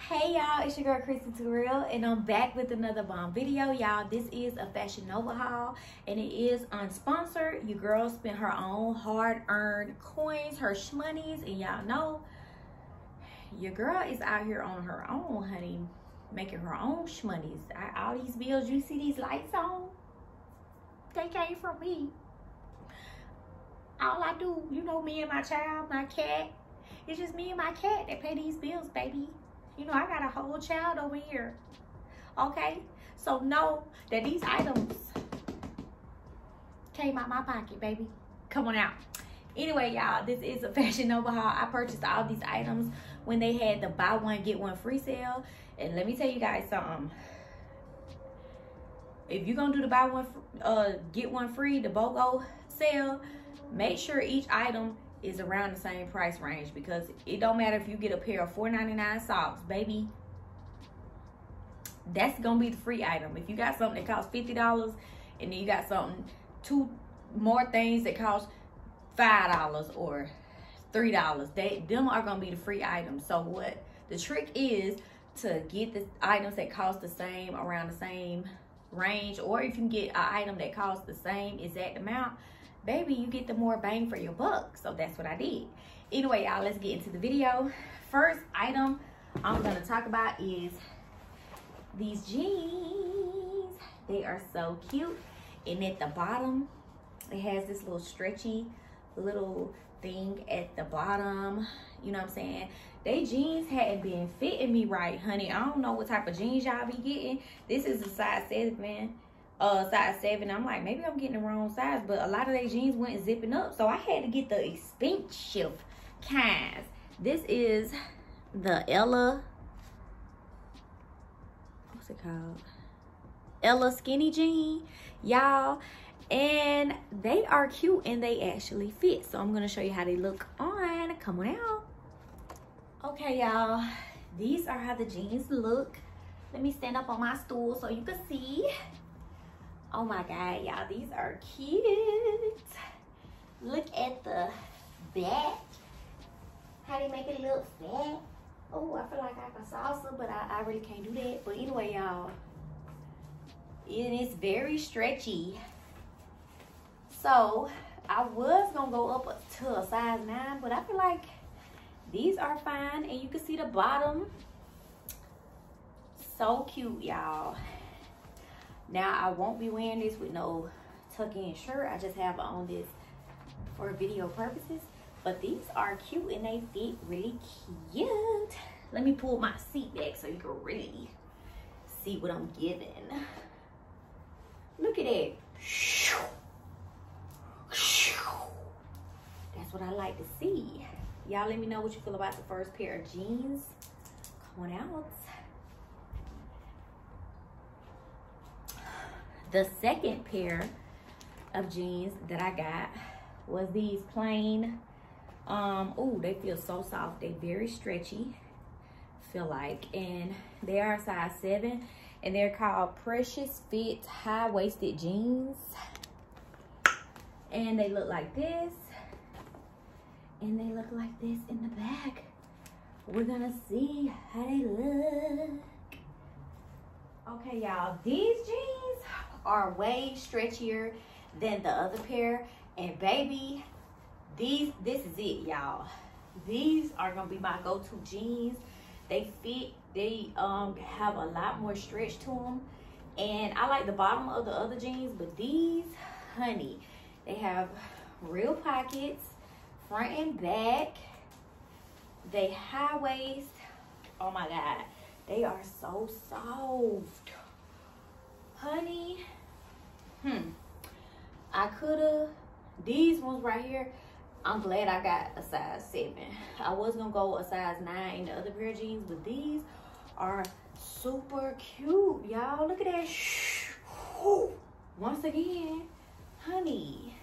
Hey y'all, it's your girl Chrissy Terrell, and I'm back with another bomb video. Y'all, this is a Fashion Nova haul, and it is unsponsored. Your girl spent her own hard-earned coins, her shmoneys, and y'all know your girl is out here on her own, honey, making her own shmoneys. All these bills you see these lights on, they came from me. All I do, you know, me and my child, my cat, it's just me and my cat that pay these bills, baby. You know, I got a whole child over here, okay? So know that these items came out my pocket, baby. Come on out. Anyway, y'all, this is a Fashion Nova haul. I purchased all these items when they had the buy one, get one free sale. And let me tell you guys something. If you're gonna do the buy one, get one free, the BOGO sale, make sure each item is around the same price range, because it don't matter if you get a pair of $4.99 socks, baby, that's gonna be the free item. If you got something that costs $50 and then you got something, two more things that cost $5 or $3, them are gonna be the free items. So what the trick is to get the items that cost the same around the same range, or if you can get an item that costs the same exact amount, baby, you get the more bang for your buck. So that's what I did. Anyway, y'all, let's get into the video. First item I'm gonna talk about is these jeans. They are so cute, and at the bottom it has this little stretchy little thing at the bottom. You know what I'm saying? They jeans hadn't been fitting me right, honey. I don't know what type of jeans y'all be getting. This is a size 7, man. Size 7. I'm like, maybe I'm getting the wrong size, but a lot of their jeans went zipping up, so I had to get the expensive kinds. This is the Ella, what's it called? Ella skinny jean, y'all, and they are cute and they actually fit. So I'm gonna show you how they look on. Come on out. Okay, y'all, these are how the jeans look. Let me stand up on my stool so you can see. Oh my God, y'all, these are cute. Look at the back. How they make it look fat. Oh, I feel like I can salsa, but I really can't do that. But anyway, y'all, it is very stretchy. So I was gonna go up to a size 9, but I feel like these are fine. And you can see the bottom. So cute, y'all. Now, I won't be wearing this with no tuck-in shirt. I just have on this for video purposes. But these are cute and they fit really cute. Let me pull my seat back so you can really see what I'm giving. Look at that. That's what I like to see. Y'all let me know what you feel about the first pair of jeans. Come on out. The second pair of jeans that I got was these plain, oh, they feel so soft. They very stretchy, feel like, and they are size 7, and they're called Precious Fit high-waisted jeans. And they look like this, and they look like this in the back. We're gonna see how they look. Okay, y'all, these jeans are way stretchier than the other pair, and baby, this is it, y'all. These are gonna be my go-to jeans. They fit, they have a lot more stretch to them, and I like the bottom of the other jeans, but these, honey, they have real pockets front and back. They high waist. Oh my God, they are so soft, honey. I coulda, these ones right here, I'm glad I got a size 7. I was gonna go a size 9 in the other pair of jeans, but these are super cute, y'all. Look at that. Once again, honey.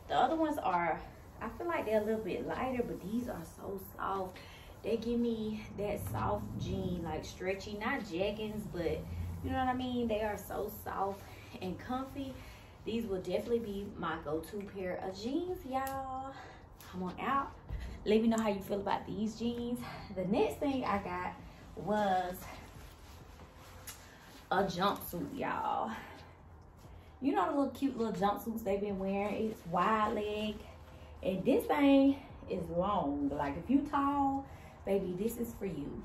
The other ones are, I feel like they're a little bit lighter, but these are so soft. They give me that soft jean, like stretchy, not jeggings, but you know what I mean? They are so soft and comfy. These will definitely be my go-to pair of jeans, y'all. Come on out. Let me know how you feel about these jeans. The next thing I got was a jumpsuit, y'all. You know the little cute little jumpsuits they've been wearing? It's wide leg. And this thing is long. Like if you tall, baby, this is for you.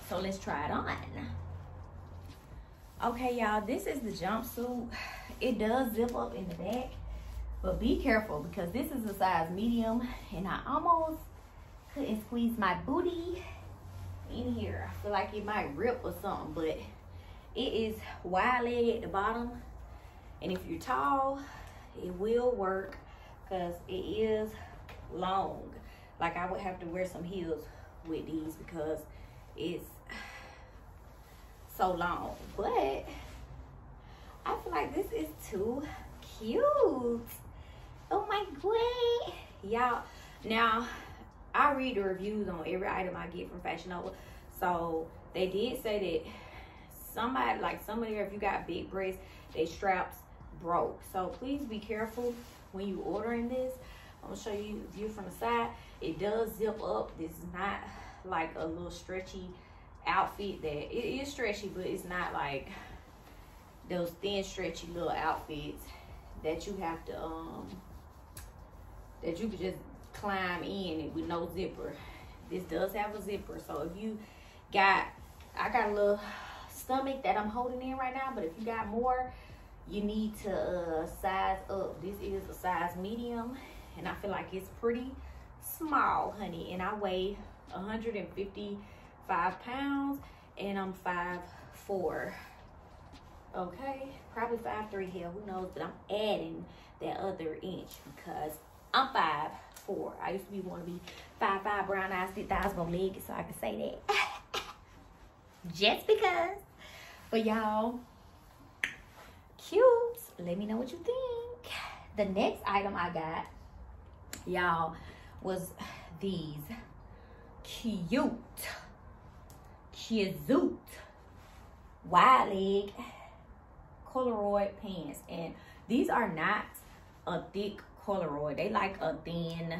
So let's try it on. Okay, y'all, this is the jumpsuit. It does zip up in the back, but be careful because this is a size medium and I almost couldn't squeeze my booty in here. I feel like it might rip or something, but it is wide leg at the bottom. And if you're tall, it will work because it is long. Like I would have to wear some heels with these because it's so long. But I feel like this is too cute. Oh my god. Y'all, now I read the reviews on every item I get from Fashion Nova. So they did say that somebody, like somebody, if you got big breasts, they straps broke. So please be careful when you ordering this. I'm gonna show you the view from the side. It does zip up. This is not like a little stretchy outfit. That it is stretchy, but it's not like those thin stretchy little outfits that you have to that you could just climb in with no zipper. This does have a zipper, so if you got, I got a little stomach that I'm holding in right now, but if you got more, you need to size up. This is a size medium, and I feel like it's pretty small, honey. And I weigh 155 pounds, and I'm 5'4". Okay, probably 5'3" here, who knows? But I'm adding that other inch because I'm 5'4". I used to be want to be 5'5", brown eyes, thick thighs, bow legged, so I can say that. Just because. But y'all, cute. Let me know what you think. The next item I got, y'all, was these cute wide leg corduroy pants. And these are not a thick corduroy. They like a thin,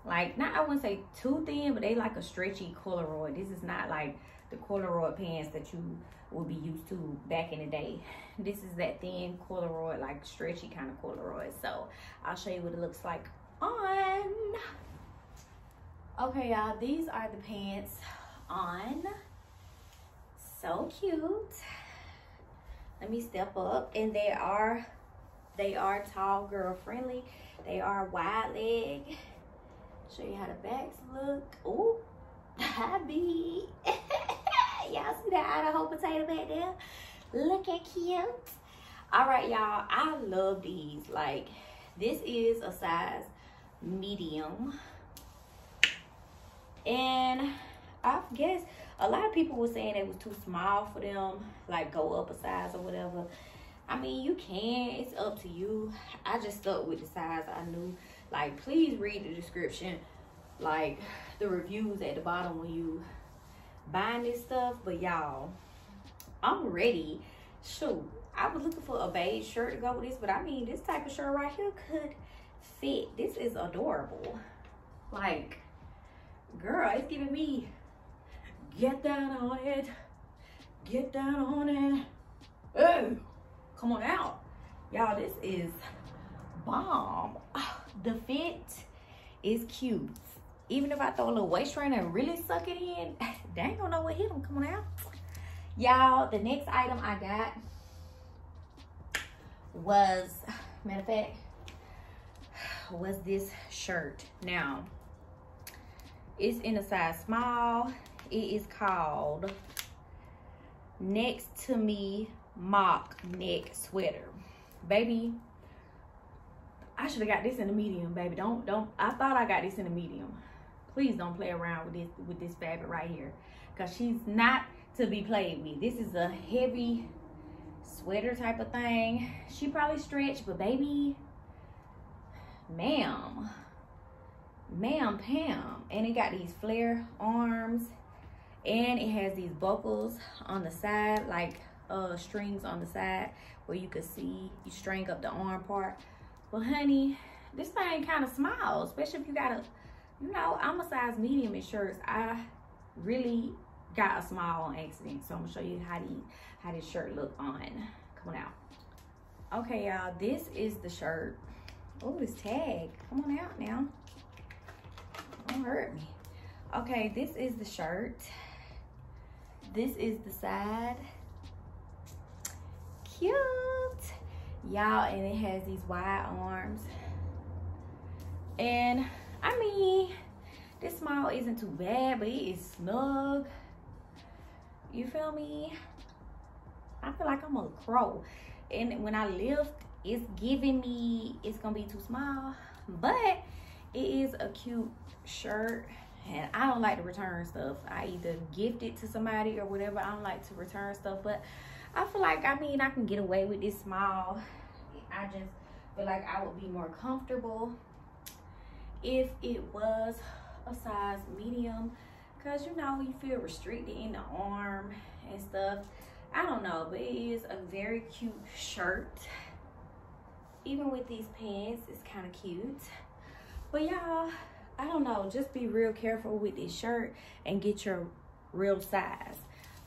like, not, I wouldn't say too thin, but they like a stretchy corduroy. This is not like the corduroy pants that you would be used to back in the day. This is that thin corduroy, like stretchy kind of corduroy. So I'll show you what it looks like on. Okay, y'all, these are the pants on. So cute. Let me step up, and they are tall girl friendly. They are wide leg. Show you how the backs look. Oh, hi B. Y'all see that Idaho potato back there? Looking cute. All right, y'all, I love these. Like, this is a size medium, and I guess a lot of people were saying it was too small for them, like go up a size or whatever. I mean, you can, it's up to you. I just stuck with the size I knew. Like, please read the description, like the reviews at the bottom when you buying this stuff. But y'all, I'm ready. Shoot, I was looking for a beige shirt to go with this, but I mean, this type of shirt right here could fit. This is adorable. Like, girl, it's giving me get down on it, get down on it. Oh, come on out, y'all. This is bomb. The fit is cute. Even if I throw a little waist trainer and really suck it in, they ain't gonna know what hit them. Come on out, y'all. The next item I got was, matter of fact, was this shirt. Now, it's in a size small. It is called Next to Me mock neck sweater. Baby, I should have got this in the medium, baby. Don't I thought I got this in the medium. Please don't play around with this fabric right here, because she's not to be played with. This is a heavy sweater type of thing. She probably stretched, but baby, ma'am, Pam. And it got these flare arms, and it has these buckles on the side, like strings on the side where you could see, you string up the arm part. Well, honey, this thing kind of small, especially if you got a, you know, I'm a size medium in shirts. I really got a small on accident. So I'm gonna show you how this shirt look on. Come on out. Okay, y'all, this is the shirt. Oh, it's tagged. Come on out now. Don't hurt me. Okay, this is the shirt. This is the side. Cute. Y'all, and it has these wide arms. And I mean, this small isn't too bad, but it is snug. You feel me? I feel like I'm a crow. And when I lift, it's giving me, it's gonna be too small. But it is a cute shirt. And I don't like to return stuff. I either gift it to somebody or whatever. I don't like to return stuff. But I feel like, I mean, I can get away with this small. I just feel like I would be more comfortable if it was a size medium. Because, you know, you feel restricted in the arm and stuff. I don't know. But it is a very cute shirt. Even with these pants, it's kind of cute. But, y'all, I don't know, just be real careful with this shirt and get your real size.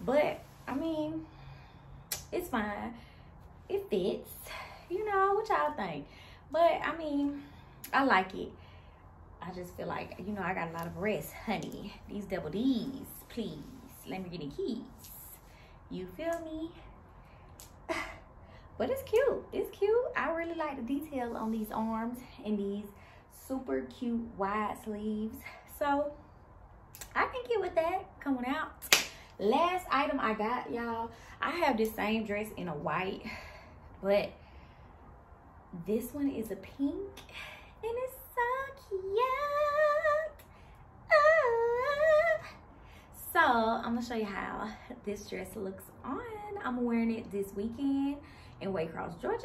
But I mean, it's fine, it fits, you know, what y'all think? But I mean, I like it. I just feel like, you know, I got a lot of rest, honey. These double D's, please, Lamborghini keys. You feel me? But it's cute, it's cute. I really like the detail on these arms and these super cute wide sleeves. So I can get with that. Coming out. Last item I got, y'all. I have this same dress in a white, but this one is a pink and it's so cute. So I'm gonna show you how this dress looks on. I'm wearing it this weekend in Waycross, Georgia,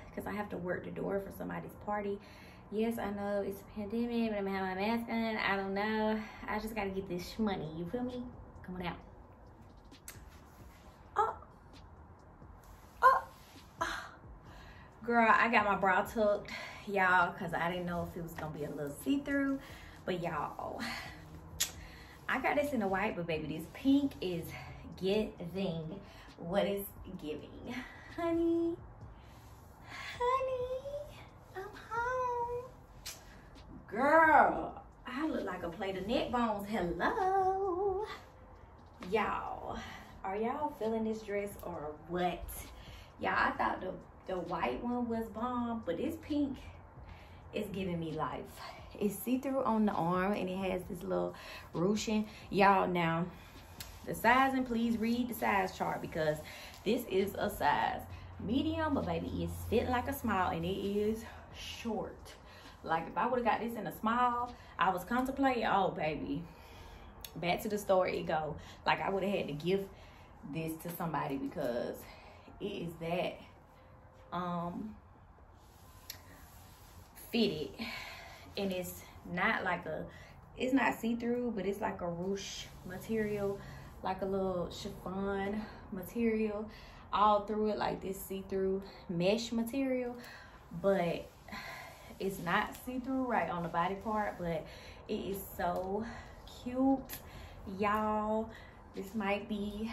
because I have to work the door for somebody's party. Yes, I know it's a pandemic, but I'm gonna have my mask on. I don't know. I just gotta get this money. You feel me? Come on out. Girl, I got my bra tucked, y'all, because I didn't know if it was gonna be a little see-through. But y'all, I got this in the white, but baby, this pink is giving what it's giving. Honey, I'm home. Girl, I look like a plate of neck bones. Hello. Y'all, are y'all feeling this dress or what? Y'all, I thought the white one was bomb, but this pink is giving me life. It's see-through on the arm and it has this little ruching. Y'all, now the sizing, please read the size chart because this is a size medium, but baby, it's fitting like a small and it is short. Like if I would have got this in a small, I was contemplating, oh baby, back to the store it go. Like I would have had to give this to somebody because it is that fitted, and it's not like it's not see-through, but it's like a ruche material, like a little chiffon material all through it, like this see-through mesh material, but it's not see-through right on the body part, but it is so cute, y'all. This might be,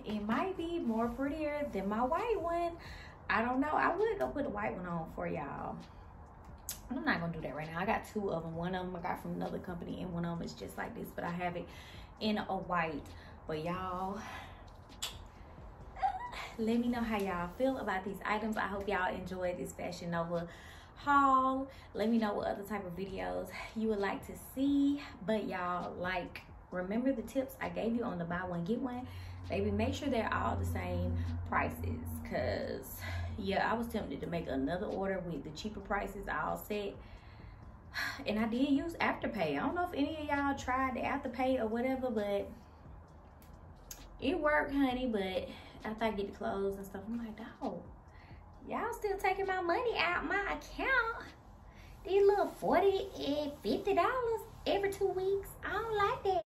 it might be more prettier than my white one. I don't know. I would go put the white one on for y'all. I'm not gonna do that right now. I got two of them. One of them I got from another company and one of them is just like this, but I have it in a white. But y'all, let me know how y'all feel about these items. I hope y'all enjoyed this Fashion Nova haul. Let me know what other type of videos you would like to see. But y'all, like, remember the tips I gave you on the buy one get one. Baby, make sure they're all the same prices, because yeah, I was tempted to make another order with the cheaper prices all set, and I did use Afterpay. I don't know if any of y'all tried the Afterpay or whatever, but it worked, honey. But after I get the clothes and stuff, I'm like, dog, y'all still taking my money out my account. These little $40 and $50 every 2 weeks, I don't like that.